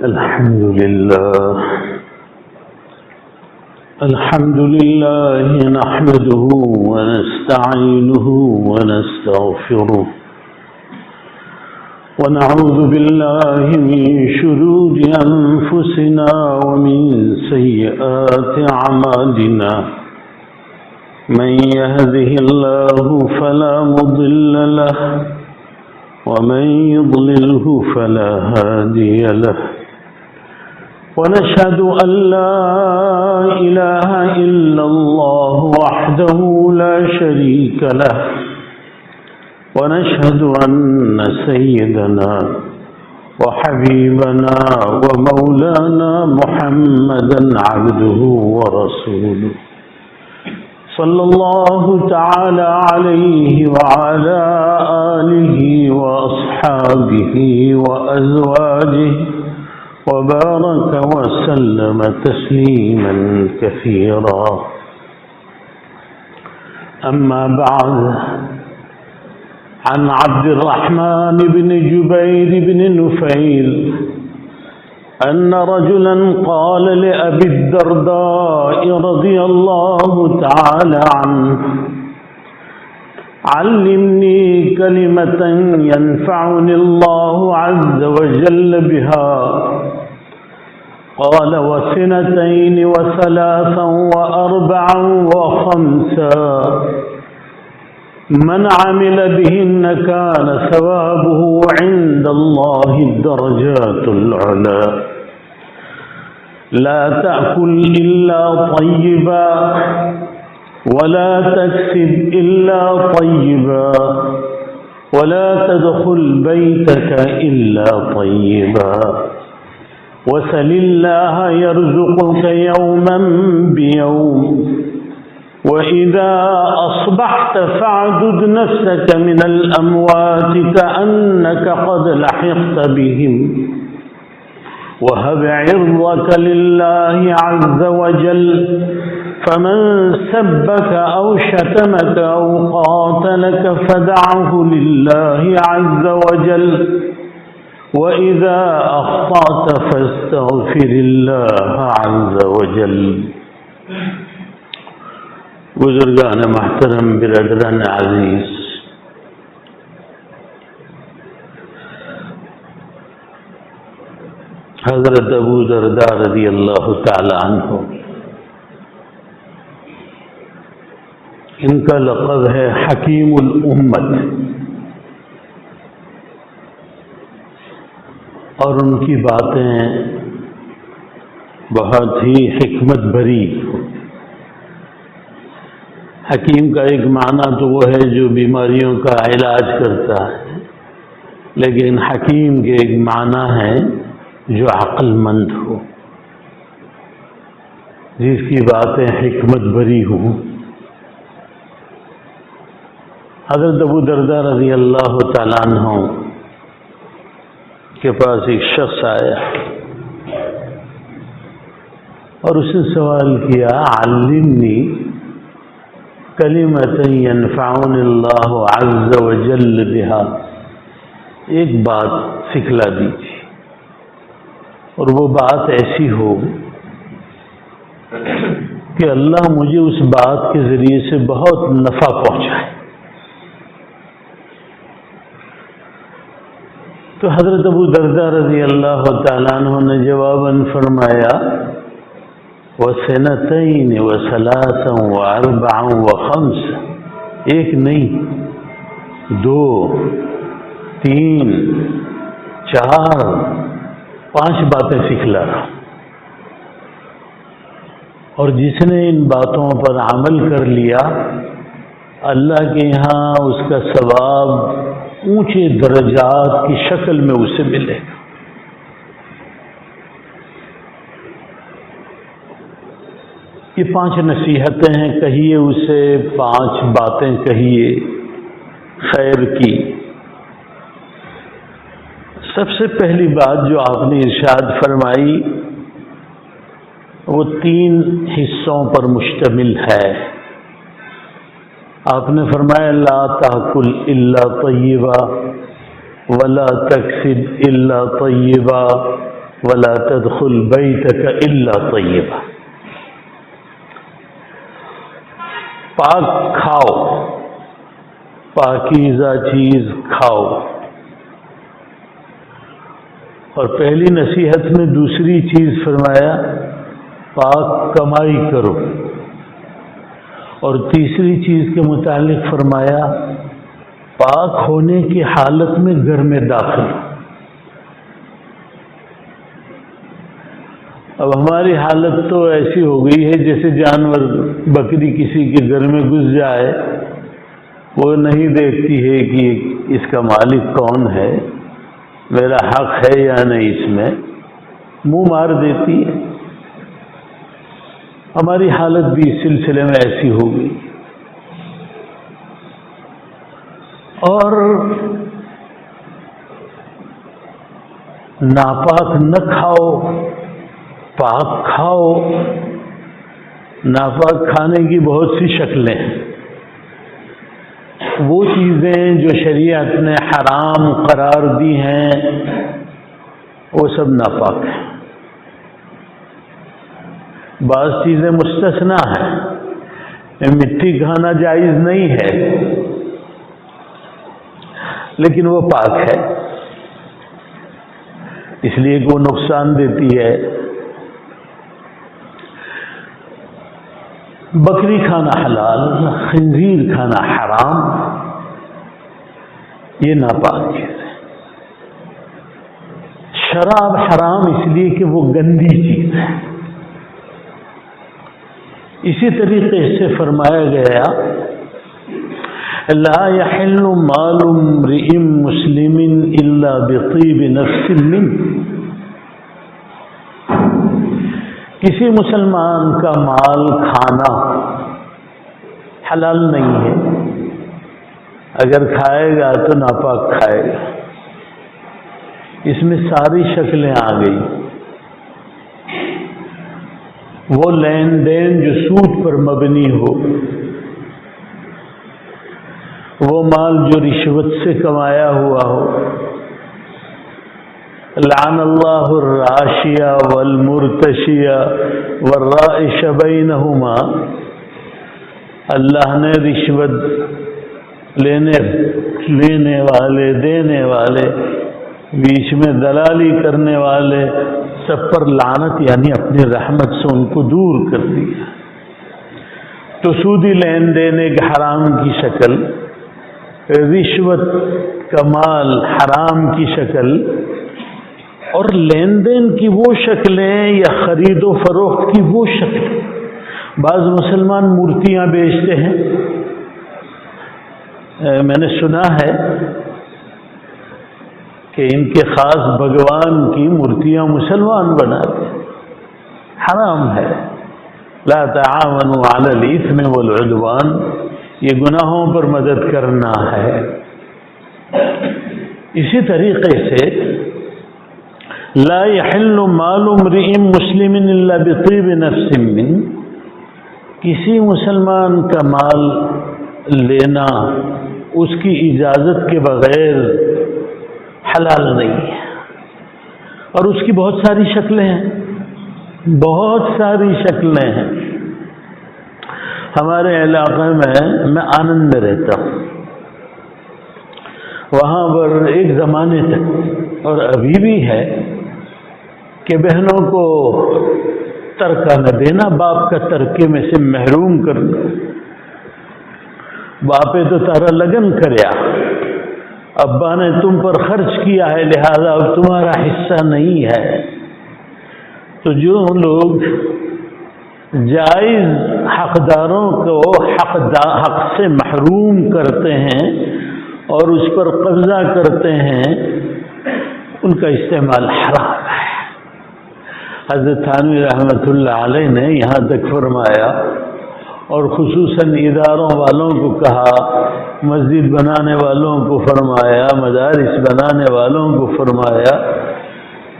الحمد لله نحمده ونستعينه ونستغفره ونعوذ بالله من شرور أنفسنا ومن سيئات أعمالنا من يهده الله فلا مضل له ومن يضلله فلا هادي له ونشهد أن لا إله إلا الله وحده لا شريك له ونشهد أن سيدنا وحبيبنا ومولانا محمدا عبده ورسوله صلى الله تعالى عليه وعلى آله وأصحابه وأزواجه وبارك وسلم تسليما كثيرا. أما بعد، عن عبد الرحمن بن جبير بن نفيل أن رجلا قال لأبي الدرداء رضي الله تعالى عنه: علمني كلمة ينفعني الله عز وجل بها. قال: وسنتين وثلاثا وأربعا وخمسا من عمل بهن كان ثوابه عند الله الدرجات العلى. لا تأكل إلا طيبا ولا تكسب إلا طيبا ولا تدخل بيتك إلا طيبا وسل الله يرزقك يوما بيوم. وإذا أصبحت فاعدد نفسك من الأموات كأنك قد لحقت بهم وهب عرضك لله عز وجل. فمن سبك أو شتمك أو قاتلك فدعه لله عز وجل. وإذا أخطأت فاستغفر الله عز وجل. بزرگان محترم، برادران عزیز، حضرت ابو درداء رضی اللہ تعالی عنہ، ان کا لقب ہے حکیم الامت، اور ان کی باتیں بہت ہی حکمت بھری. حکیم کا ایک معنی تو وہ ہے جو بیماریوں کا علاج کرتا ہے، لیکن حکیم کے ایک معنی ہے جو عقل مند ہو، جس کی باتیں حکمت بھری ہوں. حضرت ابو درداء رضی اللہ تعالیٰ عنہ کے پاس ایک شخص آیا اور اس نے سوال کیا: علمنی کلمۃ ینفعنی اللہ عز وجل بہا. ایک بات سکھلا دیجیے، اور وہ بات ایسی ہو کہ اللہ مجھے اس بات کے ذریعے سے بہت نفع پہنچائے. تو حضرت ابو درداء رضی اللہ تعالیٰ عنہ نے جواباً فرمایا: وسنتین وثلاثا واربعا وخمسا. ایک نہیں، 2 3 4 5 باتیں سکھلا رہا، اور جس نے ان باتوں پر عمل کر لیا اللہ کے یہاں اس کا ثواب اونچے درجات کی شکل میں اسے ملے گا. یہ 5 نصیحتیں ہیں، کہیے اسے 5 باتیں کہیے خیر کی. سب سے پہلی بات جو آپ نے ارشاد فرمائی وہ 3 حصوں پر مشتمل ہے. آپ نے فرمایا: لا تاکل الا طیبا ولا تکسب الا طیبا ولا تدخل بیتک الا طیبا، پاک کھاؤ، پاکیزہ چیز کھاؤ. اور پہلی نصیحت میں دوسری چیز فرمایا پاک کمائی کرو، اور تیسری چیز کے متعلق فرمایا پاک ہونے کی حالت میں گھر میں داخل. اب ہماری حالت تو ایسی ہو گئی ہے جیسے جانور، بکری کسی کے گھر میں گھس جائے، وہ نہیں دیکھتی ہے کہ اس کا مالک کون ہے، میرا حق ہے یا نہیں، اس میں منہ مار دیتی ہے. ہماری حالت بھی اس سلسلے میں ایسی ہو گئی. اور ناپاک نہ کھاؤ، پاک کھاؤ. ناپاک کھانے کی بہت سی شکلیں ہیں. وہ چیزیں جو شریعت نے حرام قرار دی ہیں وہ سب ناپاک ہیں. بعض چیزیں مستثنا ہیں. مٹی کھانا جائز نہیں ہے لیکن وہ پاک ہے، اس لیے کہ وہ نقصان دیتی ہے. بکری کھانا حلال، خنزیر کھانا حرام، یہ ناپاک چیز ہے. شراب حرام اس لیے کہ وہ گندی چیز ہے. اسی طریقے سے فرمایا گیا لا يحل مال امرئ مسلم الا بطیب نفس منه، کسی مسلمان کا مال کھانا حلال نہیں ہے. اگر کھائے گا تو ناپاک کھائے گا. اس میں ساری شکلیں آ گئی. وہ لین دین جو سود پر مبنی ہو، وہ مال جو رشوت سے کمایا ہوا ہو. لعن اللہ الراشیہ والمرتشیہ والرائش بینہما، اللہ نے رشوت لینے والے، دینے والے، بیچ میں دلالی کرنے والے سب پر لعنت، یعنی اپنی رحمت سے ان کو دور کر دیا. تو سودی لین دین ایک حرام کی شکل، رشوت کا مال حرام کی شکل، اور لین دین کی وہ شکلیں یا خرید و فروخت کی وہ شکلیں. بعض مسلمان مورتیاں بیچتے ہیں. میں نے سنا ہے کہ ان کے خاص بھگوان کی مورتیاں مسلمان بناتے ہیں. حرام ہے. لا تعاونوا علی الاثم والعدوان، یہ گناہوں پر مدد کرنا ہے. اسی طریقے سے لا يحل مال امرئ مسلم الا بطیب نفس منه، کسی مسلمان کا مال لینا اس کی اجازت کے بغیر حلال نہیں ہے. اور اس کی بہت ساری شکلیں ہیں، بہت ساری شکلیں ہیں. ہمارے علاقے میں آنند میں رہتا ہوں. وہاں پر ایک زمانے تک اور ابھی بھی ہے کہ بہنوں کو ترکہ نہ دینا، باپ کا ترکے میں سے محروم کرنا. باپے تو تارا لگن کریا، ابا نے تم پر خرچ کیا ہے لہذا اب تمہارا حصہ نہیں ہے. تو جو لوگ جائز حقداروں کو حق سے محروم کرتے ہیں اور اس پر قبضہ کرتے ہیں، ان کا استعمال حرام ہے. حضرت تھانوی رحمۃ اللہ علیہ نے یہاں تک فرمایا، اور خصوصاً اداروں والوں کو کہا، مسجد بنانے والوں کو فرمایا، مدارس بنانے والوں کو فرمایا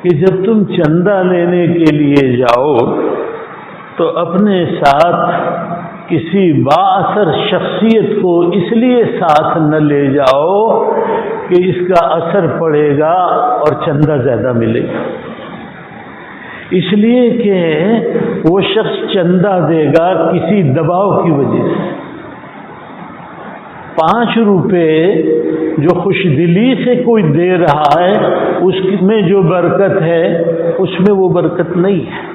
کہ جب تم چندہ لینے کے لیے جاؤ تو اپنے ساتھ کسی بااثر شخصیت کو اس لیے ساتھ نہ لے جاؤ کہ اس کا اثر پڑے گا اور چندہ زیادہ ملے گا. اس لیے کہ وہ شخص چندہ دے گا کسی دباؤ کی وجہ سے۔ 5 روپے جو خوش دلی سے کوئی دے رہا ہے اس میں جو برکت ہے اس میں وہ برکت نہیں ہے۔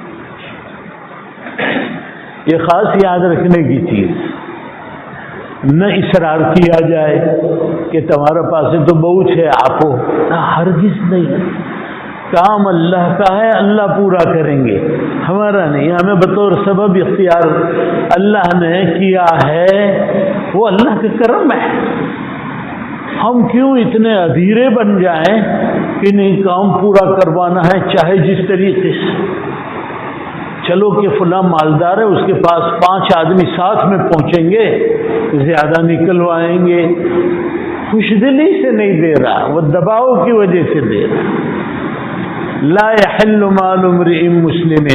یہ خاص یاد رکھنے کی چیز، نہ اصرار کیا جائے کہ تمہارا پاس تو بہت ہے آپ ہو، نہ، ہرگز نہیں۔ کام اللہ کا ہے، اللہ پورا کریں گے، ہمارا نہیں۔ ہمیں بطور سبب اختیار اللہ نے کیا ہے، وہ اللہ کا کرم ہے۔ ہم کیوں اتنے ادھیرے بن جائیں کہ نہیں، کام پورا کروانا ہے چاہے جس طریقے سے۔ چلو کہ فلاں مالدار ہے، اس کے پاس 5 آدمی ساتھ میں پہنچیں گے، زیادہ نکلوائیں گے۔ خوش دلی سے نہیں دے رہا، وہ دباؤ کی وجہ سے دے رہا۔ لا يحل مال امرئ مسلم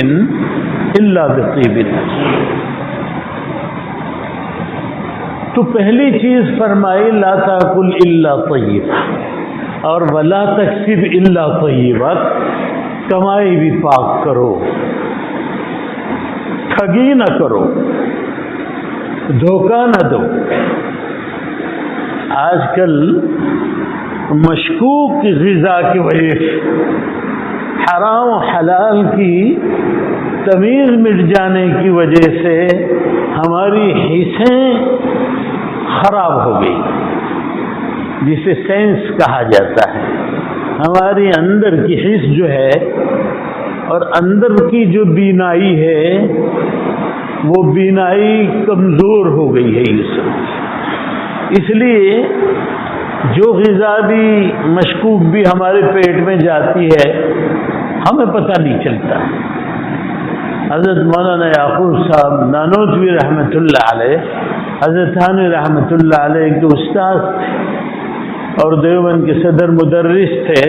الا بطیب النفس۔ تو پہلی چیز فرمائی لا تاکل الا طیبا، اور ولا تکسب الا طیبا، کمائی بھی پاک کرو، ٹھگی نہ کرو، دھوکہ نہ دو۔ آج کل مشکوک غذا کی وجہ سے، حرام و حلال کی تمیز مٹ جانے کی وجہ سے ہماری حصیں خراب ہو گئی، جسے سینس کہا جاتا ہے۔ ہماری اندر کی حص جو ہے اور اندر کی جو بینائی ہے، وہ بینائی کمزور ہو گئی ہے اس لیے جو غذا بھی مشکوک بھی ہمارے پیٹ میں جاتی ہے ہمیں پتہ نہیں چلتا۔ حضرت مولانا یعقوب صاحب نانوتوی رحمۃ اللہ علیہ، حضرت تھانوی رحمۃ اللہ علیہ کے استاد تھے اور دیوبند کے صدر مدرس تھے۔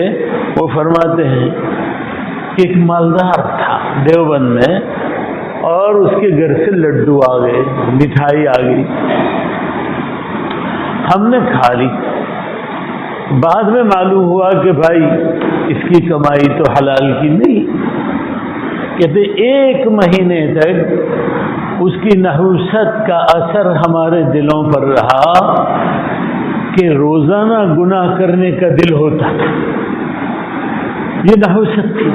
وہ فرماتے ہیں کہ ایک مالدار تھا دیوبند میں، اور اس کے گھر سے لڈو آ گئے، مٹھائی آ گئی، ہم نے کھا لی۔ بعد میں معلوم ہوا کہ بھائی اس کی کمائی تو حلال کی نہیں۔ کہتے 1 مہینے تک اس کی نحوست کا اثر ہمارے دلوں پر رہا کہ روزانہ گناہ کرنے کا دل ہوتا تھا۔ یہ نحوست تھی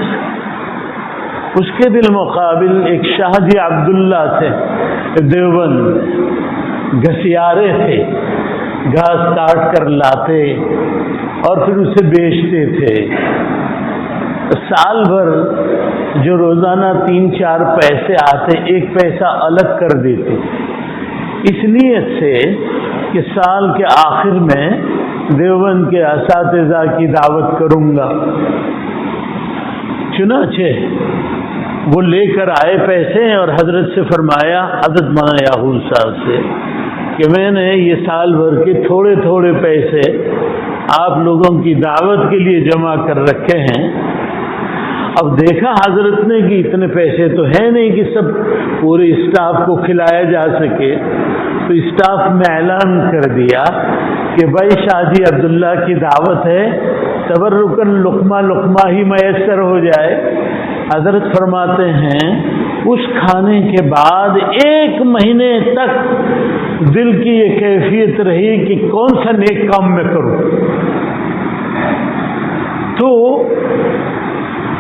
اس کے بالمقابل ایک شاہ جی عبداللہ تھے دیوبند، گھسیارے تھے، گھاس کاٹ کر لاتے اور پھر اسے بیچتے تھے۔ سال بھر جو روزانہ 3-4 پیسے آتے، 1 پیسہ الگ کر دیتے، اس نیت سے کہ سال کے آخر میں دیوبند کے اساتذہ کی دعوت کروں گا۔ چنانچہ وہ لے کر آئے پیسے اور حضرت سے فرمایا، حضرت مولانا یعقوب صاحب سے، کہ میں نے یہ سال بھر کے تھوڑے تھوڑے پیسے آپ لوگوں کی دعوت کے لیے جمع کر رکھے ہیں۔ اب دیکھا حضرت نے کہ اتنے پیسے تو ہیں نہیں کہ سب پورے اسٹاف کو کھلایا جا سکے، تو اسٹاف میں اعلان کر دیا کہ بھائی شاہ جی عبداللہ کی دعوت ہے، تبرکاً لقمہ لقمہ ہی میسر ہو جائے۔ حضرت فرماتے ہیں اس کھانے کے بعد 1 مہینے تک دل کی یہ کیفیت رہی کہ کون سا نیک کام میں کروں۔ تو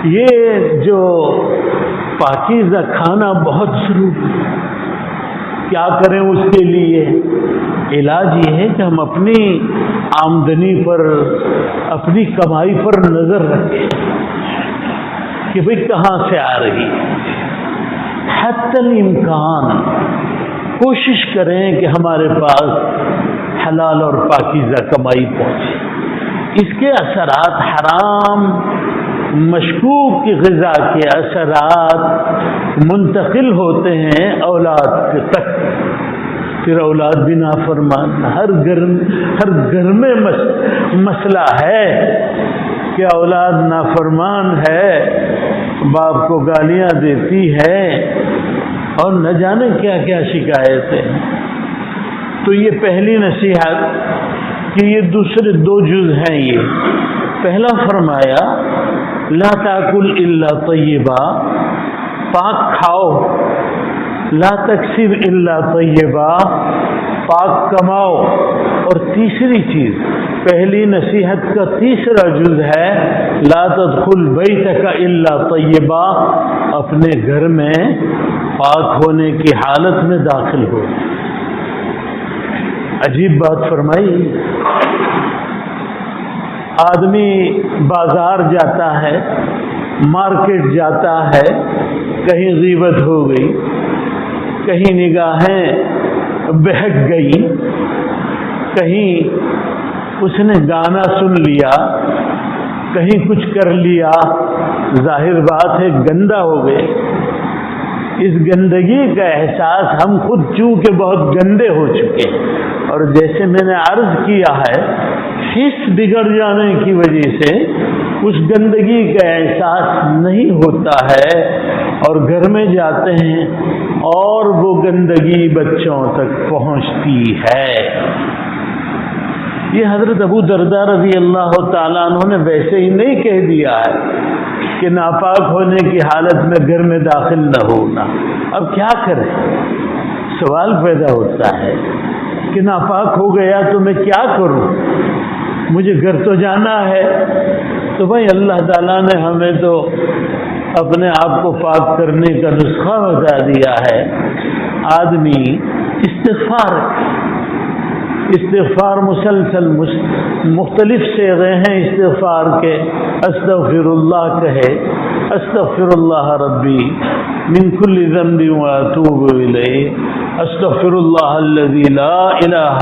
یہ جو پاکیزہ کھانا بہت ضروری ہے۔ کیا کریں اس کے لیے؟ علاج یہ ہے کہ ہم اپنی آمدنی پر، اپنی کمائی پر نظر رکھیں کہ بھئی کہاں سے آ رہی ہے۔ حتی الامکان کوشش کریں کہ ہمارے پاس حلال اور پاکیزہ کمائی پہنچے۔ اس کے اثرات حرام مشکوک غذا کے اثرات منتقل ہوتے ہیں اولاد تک، پھر اولاد بھی نافرمان۔ ہر گھر میں مسئلہ ہے کہ اولاد نافرمان ہے، باپ کو گالیاں دیتی ہے اور نہ جانے کیا کیا شکایتیں۔ تو یہ پہلی نصیحت کہ یہ دوسرے 2 جز ہیں۔ یہ پہلا فرمایا لا تاکل الا طیبا، پاک کھاؤ، لا تکسب الا طیبا، پاک کماؤ۔ اور تیسری چیز، پہلی نصیحت کا تیسرا جز ہے لا تدخل بیتک الا طیبا، اپنے گھر میں پاک ہونے کی حالت میں داخل ہو۔ عجیب بات فرمائی، آدمی بازار جاتا ہے، مارکیٹ جاتا ہے، کہیں غیبت ہو گئی، کہیں نگاہیں بہک گئی، کہیں اس نے گانا سن لیا، کہیں کچھ کر لیا، ظاہر بات ہے گندا ہو گئے۔ اس گندگی کا احساس ہم خود چونکہ بہت گندے ہو چکے ہیں، اور جیسے میں نے عرض کیا ہے حس بگڑ جانے کی وجہ سے اس گندگی کا احساس نہیں ہوتا ہے، اور گھر میں جاتے ہیں اور وہ گندگی بچوں تک پہنچتی ہے۔ یہ حضرت ابو درداء رضی اللہ تعالیٰ عنہ نے ویسے ہی نہیں کہہ دیا ہے کہ ناپاک ہونے کی حالت میں گھر میں داخل نہ ہونا۔ اب کیا کریں؟ سوال پیدا ہوتا ہے کہ ناپاک ہو گیا تو میں کیا کروں؟ مجھے گھر تو جانا ہے۔ تو بھائی اللہ تعالیٰ نے ہمیں تو اپنے آپ کو پاک کرنے کا نسخہ بتا دیا ہے۔ آدمی استغفار مسلسل مختلف صیغے ہیں استغفار کے، استغفر اللہ کہے، استغفر اللہ ربی من کل ذنب واتوب الیہ، استغفر اللہ الذی لا الہ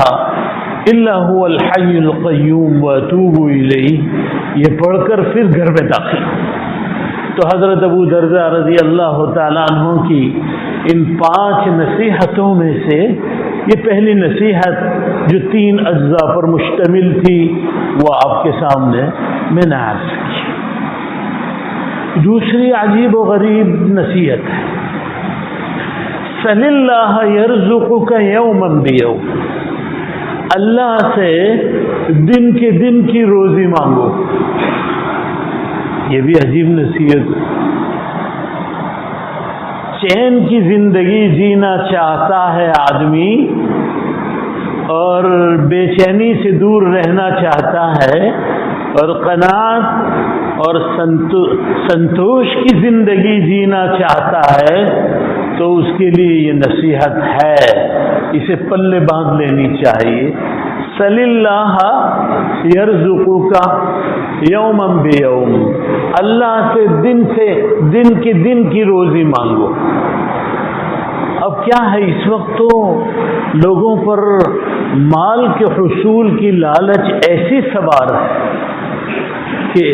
الا هو الحی القیوم واتوب الیہ، یہ پڑھ کر پھر گھر میں داخل۔ تو حضرت ابو درداء رضی اللہ تعالیٰ عنہ کی ان 5 نصیحتوں میں سے یہ پہلی نصیحت جو 3 اجزاء پر مشتمل تھی وہ آپ کے سامنے میں نے عرض کی۔ دوسری عجیب و غریب نصیحت ہے، سل اللہ یرزقک یوما بیوم، اللہ سے دن کے دن کی روزی مانگو۔ یہ بھی عجیب نصیحت۔ چین کی زندگی جینا چاہتا ہے آدمی اور بے چینی سے دور رہنا چاہتا ہے، اور قناعت اور سنتوش کی زندگی جینا چاہتا ہے، تو اس کے لیے یہ نصیحت ہے، اسے پلے باندھ لینی چاہیے۔ سل اللہ یرزقک یوما بیوم، اللہ سے دن کے دن کی روزی مانگو۔ اب کیا ہے، اس وقت تو لوگوں پر مال کے حصول کی لالچ ایسی سوار ہے کہ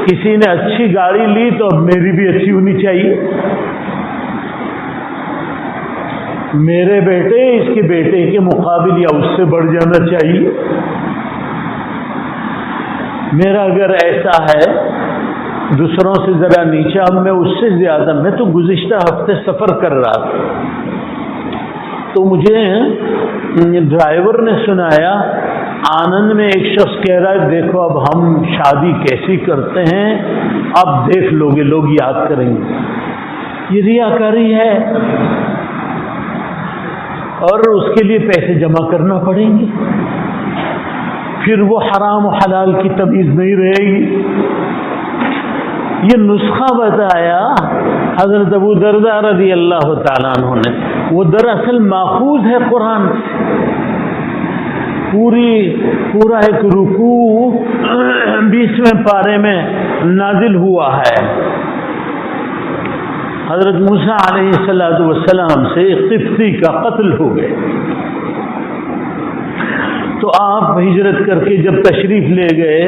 کسی نے اچھی گاڑی لی تو اب میری بھی اچھی ہونی چاہیے، میرے بیٹے اس کے بیٹے کے مقابل یا اس سے بڑھ جانا چاہیے، میرا گھر ایسا ہے دوسروں سے ذرا نیچا، میں اس سے زیادہ، میں تو گزشتہ ہفتے سفر کر رہا تھا تو مجھے ڈرائیور نے سنایا، آنند میں ایک شخص کہہ رہا ہے دیکھو اب ہم شادی کیسی کرتے ہیں، اب دیکھ لو گے لوگ یاد کریں گے۔ یہ ریاکاری ہے، اور اس کے لیے پیسے جمع کرنا پڑیں گے، پھر وہ حرام و حلال کی تمیز نہیں رہے گی۔ یہ نسخہ بتایا حضرت ابو درداء رضی اللہ تعالیٰ عنہ نے، وہ دراصل ماخوذ ہے قرآن سے۔ پورا ایک رکوع 20ویں پارے میں نازل ہوا ہے۔ حضرت موسیٰ علیہ السلام سے قبطی کا قتل ہو گئے، تو آپ ہجرت کر کے جب تشریف لے گئے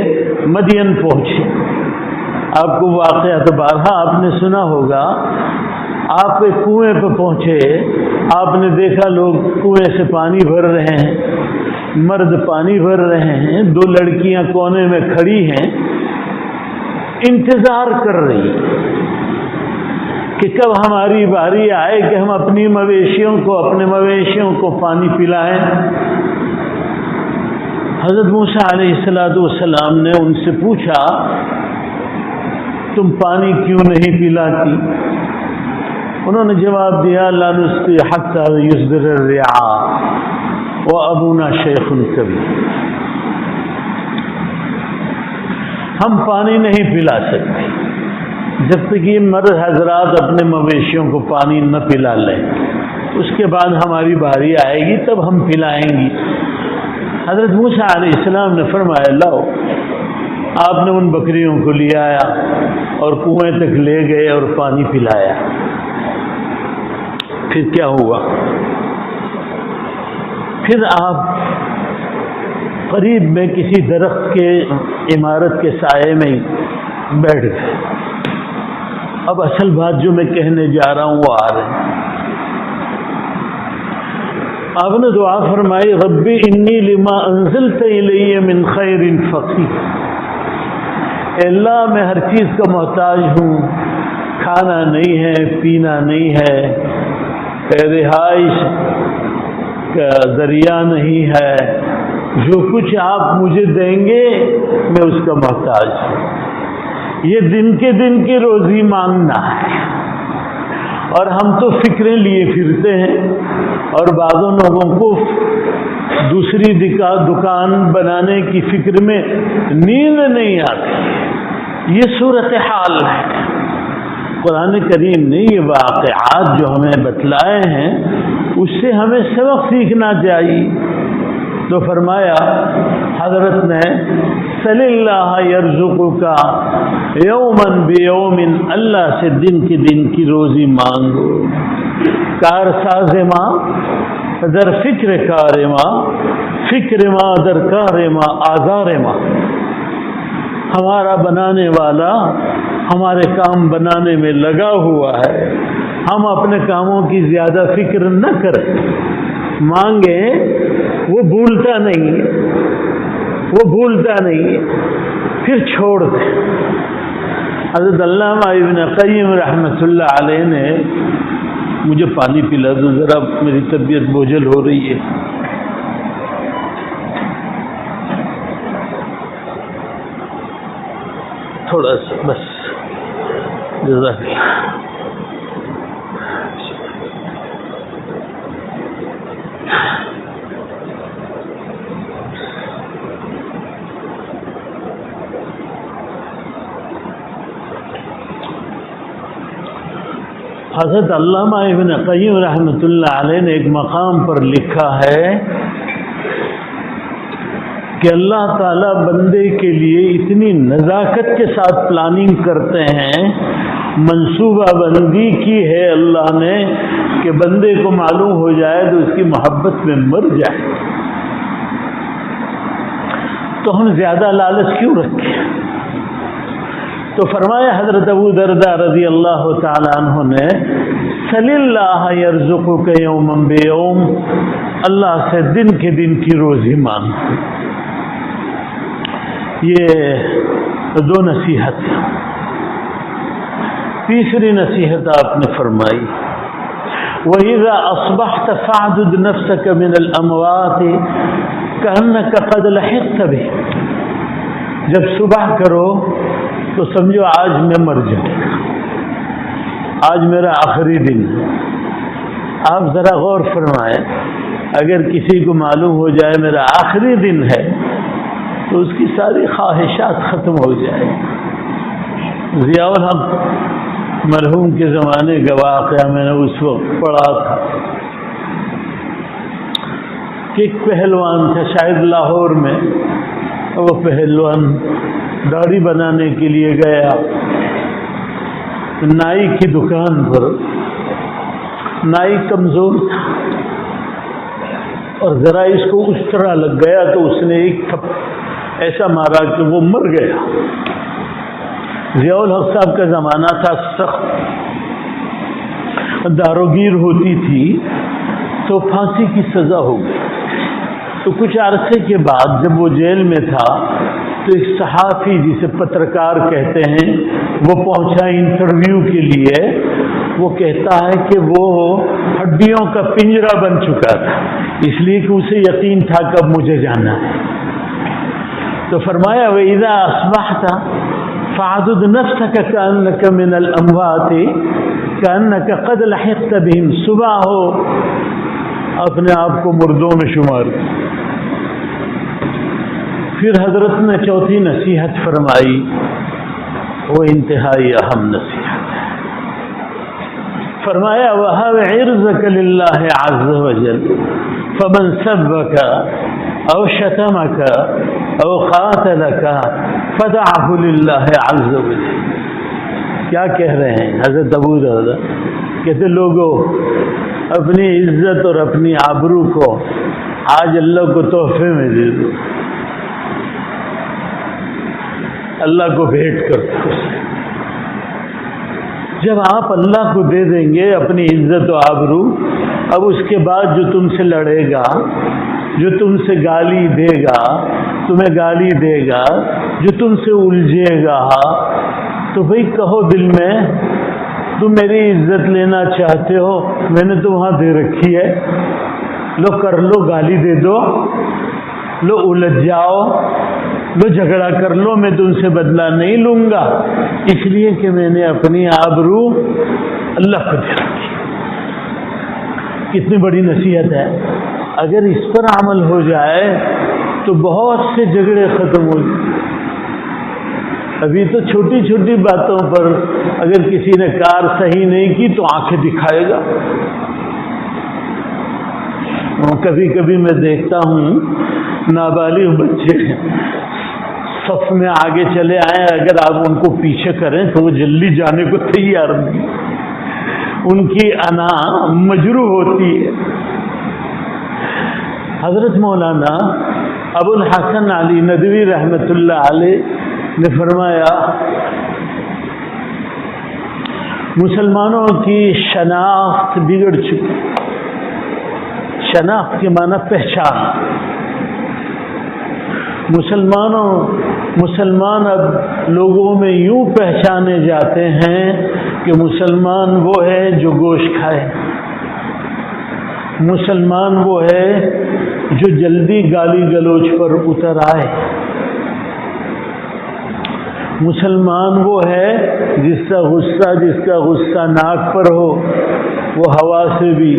مدین پہنچے، آپ کو واقعہ تو بارہا آپ نے سنا ہوگا، آپ ایک کنویں پہ پہنچے، آپ نے دیکھا لوگ کنویں سے پانی بھر رہے ہیں، مرد پانی بھر رہے ہیں، 2 لڑکیاں کونے میں کھڑی ہیں، انتظار کر رہی کہ کب ہماری باری آئے کہ ہم اپنے مویشیوں کو پانی پلائیں۔ حضرت موسیٰ علیہ السلام نے ان سے پوچھا تم پانی کیوں نہیں پلاتی؟ انہوں نے جواب دیا لا نسقی حتی یصدر الرعاء وابونا شیخ کبیر، ہم پانی نہیں پلا سکتے جب تک یہ مرد حضرات اپنے مویشیوں کو پانی نہ پلا لیں، اس کے بعد ہماری باری آئے گی تب ہم پلائیں گی۔ حضرت موسیٰ علیہ السلام نے فرمایا لاؤ، آپ نے ان بکریوں کو لے آیا اور کنویں تک لے گئے اور پانی پلایا۔ پھر کیا ہوا؟ پھر آپ قریب میں کسی درخت کے عمارت کے سائے میں بیٹھ گئے۔ اب اصل بات جو میں کہنے جا رہا ہوں وہ آ رہی ہے۔ آپ نے دعا فرمائی ربی انی لما انزلت الی من خیر فقیر، اے اللہ میں ہر چیز کا محتاج ہوں، کھانا نہیں ہے، پینا نہیں ہے، رہائش کا ذریعہ نہیں ہے، جو کچھ آپ مجھے دیں گے میں اس کا محتاج ہوں۔ یہ دن کے دن کی روزی مانگنا ہے، اور ہم تو فکریں لیے پھرتے ہیں، اور بعضوں لوگوں کو دوسری دکان بنانے کی فکر میں نیند نہیں آتی۔ یہ صورتحال ہے۔ قرآن کریم نے یہ واقعات جو ہمیں بتلائے ہیں اس سے ہمیں سبق سیکھنا چاہیے۔ تو فرمایا حضرت نے صلی اللہ یرزقک یوما بیوم، اللہ سے دن کے دن کی روزی مانگو۔ کار ساز ماں در فکر کار ماں، فکر ماں در کار ماں، آزار ماں۔ ہمارا بنانے والا ہمارے کام بنانے میں لگا ہوا ہے، ہم اپنے کاموں کی زیادہ فکر نہ کریں، مانگیں، وہ بھولتا نہیں، وہ بھولتا نہیں، پھر چھوڑ دیں۔ حضرت علامہ ابن قیم رحمۃ اللہ علیہ نے مجھے پانی پلا دو ذرا، میری طبیعت بوجھل ہو رہی ہے۔ تھوڑا سا بس، جزاک اللہ۔ حضرت علامہ ابن قیم رحمۃ اللہ علیہ نے ایک مقام پر لکھا ہے کہ اللہ تعالیٰ بندے کے لیے اتنی نزاکت کے ساتھ پلاننگ کرتے ہیں، منصوبہ بندی کی ہے اللہ نے کہ بندے کو معلوم ہو جائے تو اس کی محبت میں مر جائے۔ تو ہم زیادہ لالچ کیوں رکھیں؟ تو فرمایا حضرت ابو درداء رضی اللہ تعالی عنہ نے صلی اللہ یرزقک یوما بیوم، اللہ سے دن کے دن کی روزی مانگ۔ یہ دو نصیحت۔ تیسری نصیحت آپ نے فرمائی وَإِذَا أَصْبَحْتَ فَاعْدُدْ نَفْسَكَ مِنَ الْأَمْوَاتِ كَأَنَّكَ قَدْ لَحِقْتَ بِهِ، جب صبح کرو تو سمجھو آج میں مر جاؤں گا، آج میرا آخری دن ہے۔ آپ ذرا غور فرمائیں، اگر کسی کو معلوم ہو جائے میرا آخری دن ہے تو اس کی ساری خواہشات ختم ہو جائے۔ ضیاء الحق مرحوم کے زمانے کا واقعہ میں نے اس وقت پڑھا تھا کہ ایک پہلوان تھا شاید لاہور میں، وہ پہلوان داڑھی بنانے کے لیے گیا نائی کی دکان پر۔ نائی کمزور تھا اور ذرا اس کو اس طرح لگ گیا تو اس نے ایک تھپ ایسا مارا کہ وہ مر گیا۔ ضیاء الحق صاحب کا زمانہ تھا، سخت داروگیر ہوتی تھی تو پھانسی کی سزا ہو گئی۔ تو کچھ عرصے کے بعد جب وہ جیل میں تھا تو ایک صحافی جسے پترکار کہتے ہیں وہ پہنچا انٹرویو کے لیے۔ وہ کہتا ہے کہ وہ ہڈیوں کا پنجرا بن چکا تھا، اس لیے کہ اسے یقین تھا کہ اب مجھے جانا ہے۔ تو فرمایا وَإِذَا أَصْبَحْتَ فعدد نفسك كأنك من الأموات كأنك قد لحقت بهم. صبح ہو اپنے آپ کو مردوں میں شمار. پھر حضرت نے چوتھی نصیحت فرمائی، وہ انتہائی اہم نصیحت ہے. فرمایا وَهَبْ عِرْضَكَ لِلَّهِ عَزَّ وَجَلَّ فَمَنْ سَبَّكَ أَوْ شَتَمَكَ أَوْ قَاتَلَكَ فَدَعْهُ لِلَّهِ عَزَّ وَجَلَّ. کیا کہہ رہے ہیں حضرت ابو درداء؟ کہتے لوگوں اپنی عزت اور اپنی آبرو کو آج اللہ کو تحفے میں دے دو، اللہ کو بھیٹ کر دو. جب آپ اللہ کو دے دیں گے اپنی عزت و آبرو، اب اس کے بعد جو تم سے لڑے گا، جو تم سے گالی دے گا، تمہیں گالی دے گا، جو تم سے الجھے گا، تو بھئی کہو دل میں تم میری عزت لینا چاہتے ہو، میں نے تو وہاں دے رکھی ہے، لو کر لو، گالی دے دو، لو الجھ جاؤ، لو جھگڑا کر لو، میں تم سے بدلہ نہیں لوں گا، اس لیے کہ میں نے اپنی آبرو اللہ کو دے رکھی. کتنی بڑی نصیحت ہے. اگر اس پر عمل ہو جائے تو بہت سے جھگڑے ختم ہو جائیں. ابھی تو چھوٹی چھوٹی باتوں پر اگر کسی نے کار صحیح نہیں کی تو آنکھیں دکھائے گا. کبھی کبھی میں دیکھتا ہوں نابالغ بچے صف میں آگے چلے آئیں، اگر آپ ان کو پیچھے کریں تو وہ جلدی جانے کو تیار نہیں، ان کی انا مجروح ہوتی ہے. حضرت مولانا ابو الحسن علی ندوی رحمۃ اللہ علیہ نے فرمایا مسلمانوں کی شناخت بگڑ چکی. شناخت کے معنی پہچان. مسلمان اب لوگوں میں یوں پہچانے جاتے ہیں کہ مسلمان وہ ہے جو گوشت کھائے، مسلمان وہ ہے جو جلدی گالی گلوچ پر اتر آئے، مسلمان وہ ہے جس کا غصہ ناک پر ہو وہ ہوا سے بھی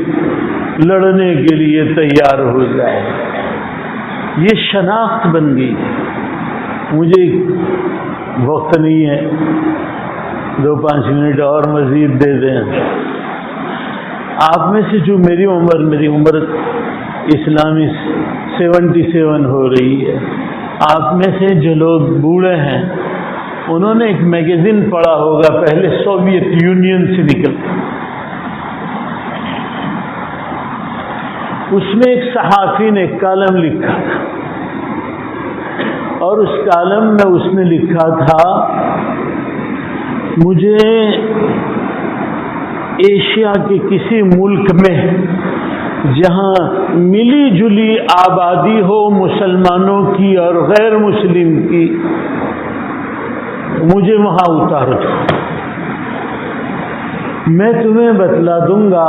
لڑنے کے لیے تیار ہو جائے. یہ شناخت بن گئی. مجھے وقت نہیں ہے، 2-5 منٹ اور مزید دے دیں. آپ میں سے جو میری عمر اسلامی 77 ہو رہی ہے، آپ میں سے جو لوگ بوڑھے ہیں انہوں نے ایک میگزین پڑھا ہوگا، پہلے سوویت یونین سے نکل، اس میں ایک صحافی نے ایک کالم لکھا تھا، اور اس کالم میں اس نے لکھا تھا مجھے ایشیا کے کسی ملک میں جہاں ملی جلی آبادی ہو مسلمانوں کی اور غیر مسلم کی، مجھے وہاں اتار دو، میں تمہیں بتلا دوں گا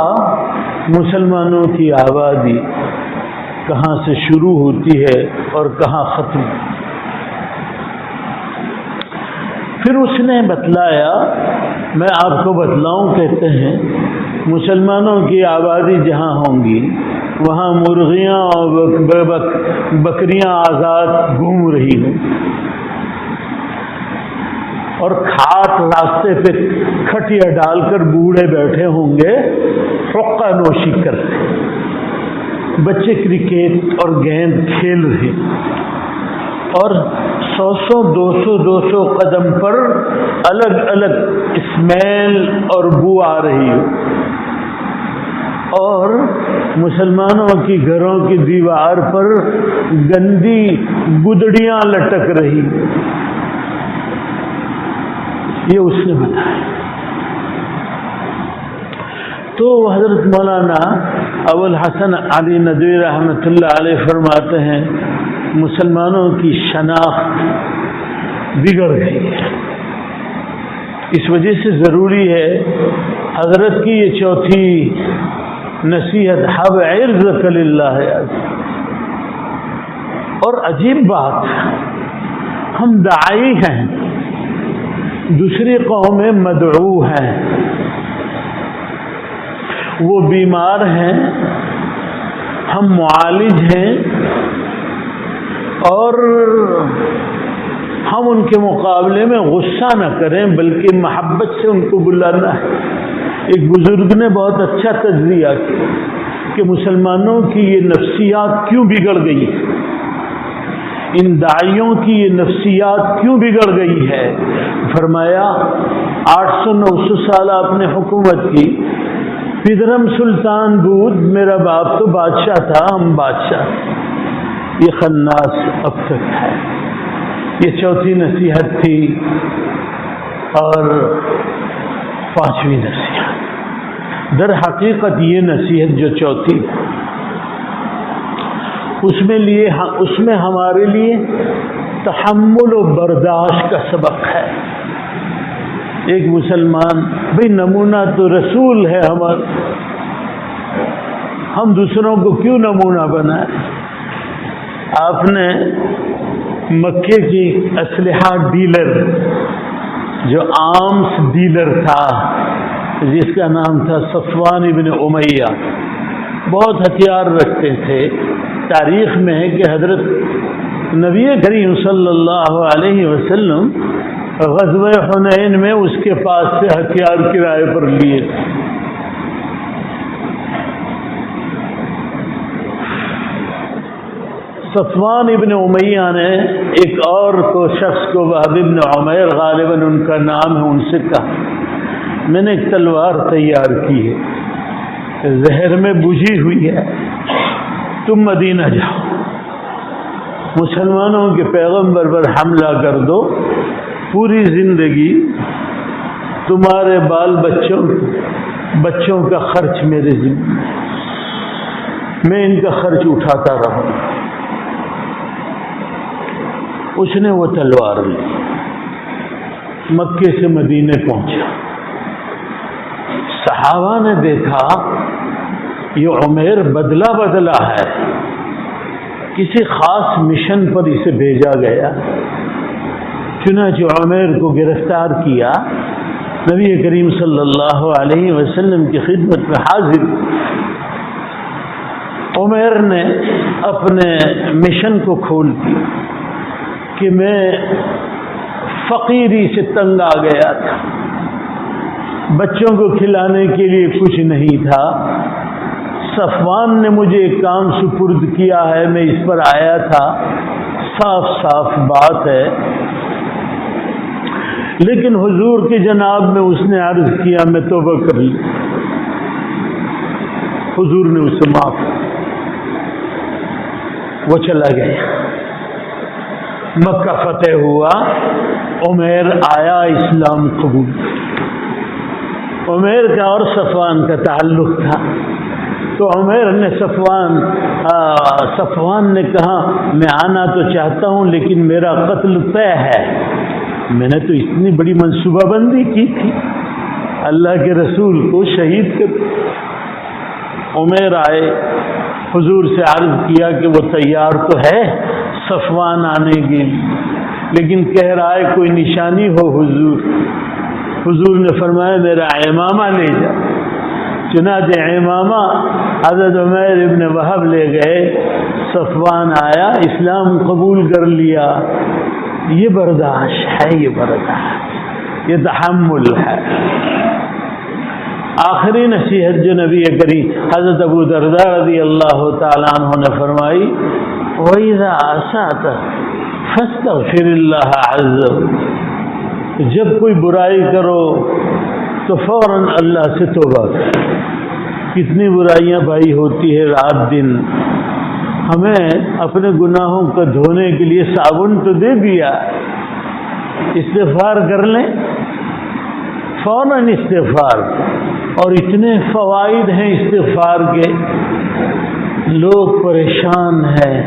مسلمانوں کی آبادی کہاں سے شروع ہوتی ہے اور کہاں ختم. پھر اس نے بتلایا، میں آپ کو بتلاؤں، کہتے ہیں مسلمانوں کی آبادی جہاں ہوں گی وہاں مرغیاں اور بکریاں آزاد گھوم رہی ہوں، اور کھاٹ راستے پہ کھٹیا ڈال کر بوڑھے بیٹھے ہوں گے حقہ نوشی کرتے، بچے کرکٹ اور گیند کھیل رہے، اور 100-200 قدم پر الگ الگ اسمیل اور بو آ رہی ہو، اور مسلمانوں کی گھروں کی دیوار پر گندی گدڑیاں لٹک رہی. یہ اس نے بتایا. تو حضرت مولانا ابو الحسن علی ندوی رحمۃ اللہ علیہ فرماتے ہیں مسلمانوں کی شناخت بگڑ گئی ہے. اس وجہ سے ضروری ہے حضرت کی یہ چوتھی نصیحت، حب عرضک للہ. اور عجیب بات، ہم داعی ہیں، دوسری قومیں مدعو ہیں، وہ بیمار ہیں، ہم معالج ہیں، اور ہم ان کے مقابلے میں غصہ نہ کریں بلکہ محبت سے ان کو بلانا ہے۔ ایک بزرگ نے بہت اچھا تجزیہ کیا کہ مسلمانوں کی یہ نفسیات کیوں بگڑ گئی ہے، ان داعیوں کی یہ نفسیات کیوں بگڑ گئی ہے۔ فرمایا 800-900 سال آپ نے حکومت کی، پدرم سلطان بود، میرا باپ تو بادشاہ تھا، ہم بادشاہ، یہ خناس اب تک ہے۔ یہ چوتھی نصیحت تھی، اور پانچویں نصیحت، در حقیقت یہ نصیحت جو چوتھی، اس میں ہمارے لیے تحمل و برداشت کا سبق ہے۔ ایک مسلمان، بھئی نمونہ تو رسول ہے ہمارا، ہم دوسروں کو کیوں نمونہ بنائیں؟ آپ نے مکے کی اسلحہ ڈیلر، جو آرمز ڈیلر تھا، جس کا نام تھا صفوان ابن امیہ، بہت ہتھیار رکھتے تھے۔ تاریخ میں ہے کہ حضرت نبی کریم صلی اللہ علیہ وسلم غزوہ حنین میں اس کے پاس سے ہتھیار کرائے پر لیے۔ صفوان ابن امیہ نے ایک اور شخص کو، وہب ابن عمیر غالباً ان کا نام ہے، ان سے کہا میں نے ایک تلوار تیار کی ہے، زہر میں بجھی ہوئی ہے، تم مدینہ جاؤ، مسلمانوں کے پیغمبر پر حملہ کر دو، پوری زندگی تمہارے بال بچوں کا خرچ میرے ذمہ، میں ان کا خرچ اٹھاتا رہوں۔ اس نے وہ تلوار لی، مکے سے مدینے پہنچا، صحابہ نے دیکھا یہ عمیر بدلا ہے، کسی خاص مشن پر اسے بھیجا گیا۔ چنانچہ عمیر کو گرفتار کیا، نبی کریم صلی اللہ علیہ وسلم کی خدمت میں حاضر۔ عمیر نے اپنے مشن کو کھول دیا کہ میں فقیری سے تنگ آ گیا تھا، بچوں کو کھلانے کے لیے کچھ نہیں تھا، صفوان نے مجھے ایک کام سپرد کیا ہے، میں اس پر آیا تھا، صاف بات ہے۔ لیکن حضور کی جناب میں اس نے عرض کیا میں توبہ کر لی، حضور نے اسے معاف، وہ چلا گیا۔ مکہ فتح ہوا، عمیر آیا، اسلام قبول۔ عمیر کا اور صفوان کا تعلق تھا، تو عمیر نے صفوان نے کہا میں آنا تو چاہتا ہوں لیکن میرا قتل طے ہے، میں نے تو اتنی بڑی منصوبہ بندی کی تھی، اللہ کے رسول کو شہید کر۔ عمیر آئے، حضور سے عرض کیا کہ وہ تیار تو ہے صفوان آنے کے لیے، لیکن کہہ رہا ہے کوئی نشانی ہو حضور۔ حضور نے فرمایا میرا امامہ لے جا۔ چنانچہ امامہ حضرت عمیر ابن وہب لے گئے، صفوان آیا، اسلام قبول کر لیا۔ یہ برداشت ہے، یہ برداشت، یہ تحمل ہے۔ آخری نصیحت جو نبی کریم حضرت ابو درداء رضی اللہ تعالیٰ عنہ نے فرمائی، وَإِذَا أَسَأْتَ فَاسْتَغْفِرِ اللَّهَ عَزَّ وَجَلَّ، جب کوئی برائی کرو تو فوراً اللہ سے توبہ کرو۔ کتنی برائیاں بھائی ہوتی ہے رات دن، ہمیں اپنے گناہوں کو دھونے کے لیے صابن تو دے دیا، استغفار کر لیں، فوراً استغفار۔ اور اتنے فوائد ہیں استغفار کے، لوگ پریشان ہیں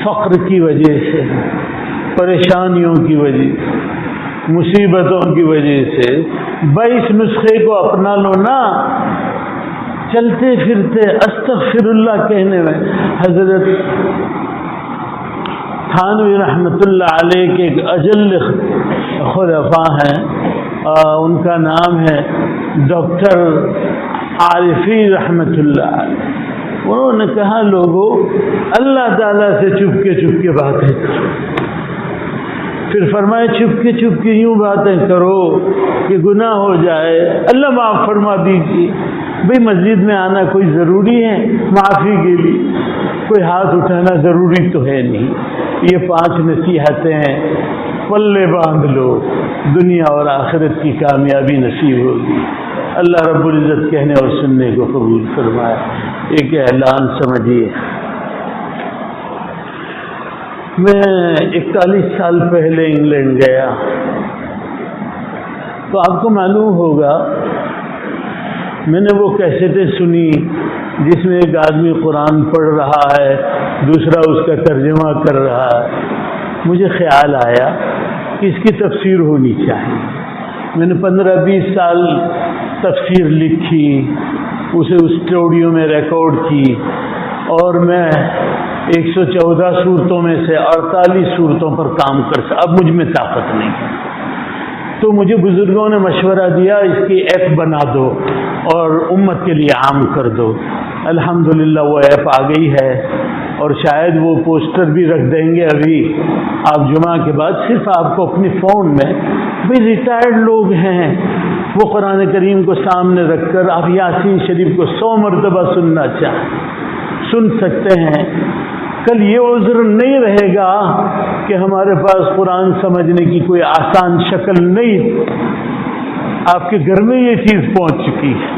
فقر کی وجہ سے، پریشانیوں کی وجہ سے، مصیبتوں کی وجہ سے۔ بھائی اس نسخے کو اپنا لو نا، چلتے پھرتے استغفر اللہ کہنے میں۔ حضرت تھانوی رحمۃ اللہ علیہ کے ایک اجل خلفاء ہیں، ان کا نام ہے ڈاکٹر عارفی رحمۃ اللہ علیہ۔ انہوں نے کہا لوگوں اللہ تعالیٰ سے چپ کے باتیں کرو۔ پھر فرمائے چپ کے یوں باتیں کرو کہ گناہ ہو جائے، اللہ معاف فرما دیجیے۔ بھئی مسجد میں آنا کوئی ضروری ہے معافی کے لیے؟ کوئی ہاتھ اٹھانا ضروری تو ہے نہیں۔ یہ 5 نصیحتیں ہیں، پلے باندھ لو، دنیا اور آخرت کی کامیابی نصیب ہوگی۔ اللہ رب العزت کہنے اور سننے کو قبول فرمائے۔ ایک اعلان سمجھیے، میں 41 سال پہلے انگلینڈ گیا، تو آپ کو معلوم ہوگا میں نے وہ کیسٹیں سنی جس میں ایک آدمی قرآن پڑھ رہا ہے، دوسرا اس کا ترجمہ کر رہا ہے۔ مجھے خیال آیا کہ اس کی تفسیر ہونی چاہیے۔ میں نے 15-20 سال تفسیر لکھی، اسے اسٹوڈیو میں ریکارڈ کی، اور میں 114 صورتوں میں سے 48 صورتوں پر کام اب مجھ میں طاقت نہیں۔ تو مجھے بزرگوں نے مشورہ دیا اس کی ایپ بنا دو اور امت کے لیے عام کر دو۔ الحمدللہ وہ ایپ آ گئی ہے، اور شاید وہ پوسٹر بھی رکھ دیں گے ابھی آپ جمعہ کے بعد، صرف آپ کو اپنی فون میں، بھی ریٹائرڈ لوگ ہیں وہ قرآن کریم کو سامنے رکھ کر آپ یاسین شریف کو 100 مرتبہ سننا چاہیں سن سکتے ہیں۔ کل یہ عذر نہیں رہے گا کہ ہمارے پاس قرآن سمجھنے کی کوئی آسان شکل نہیں، آپ کے گھر میں یہ چیز پہنچ چکی ہے،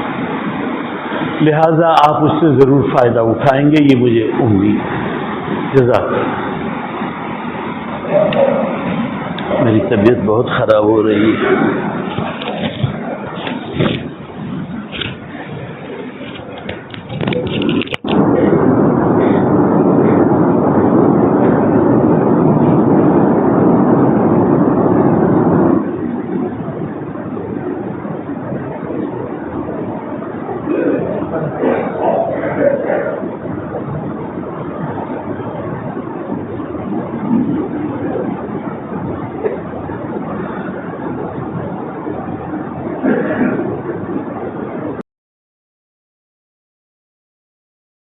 لہذا آپ اس سے ضرور فائدہ اٹھائیں گے، یہ مجھے امید ہے۔ جزاک اللہ۔ میری طبیعت بہت خراب ہو رہی ہے۔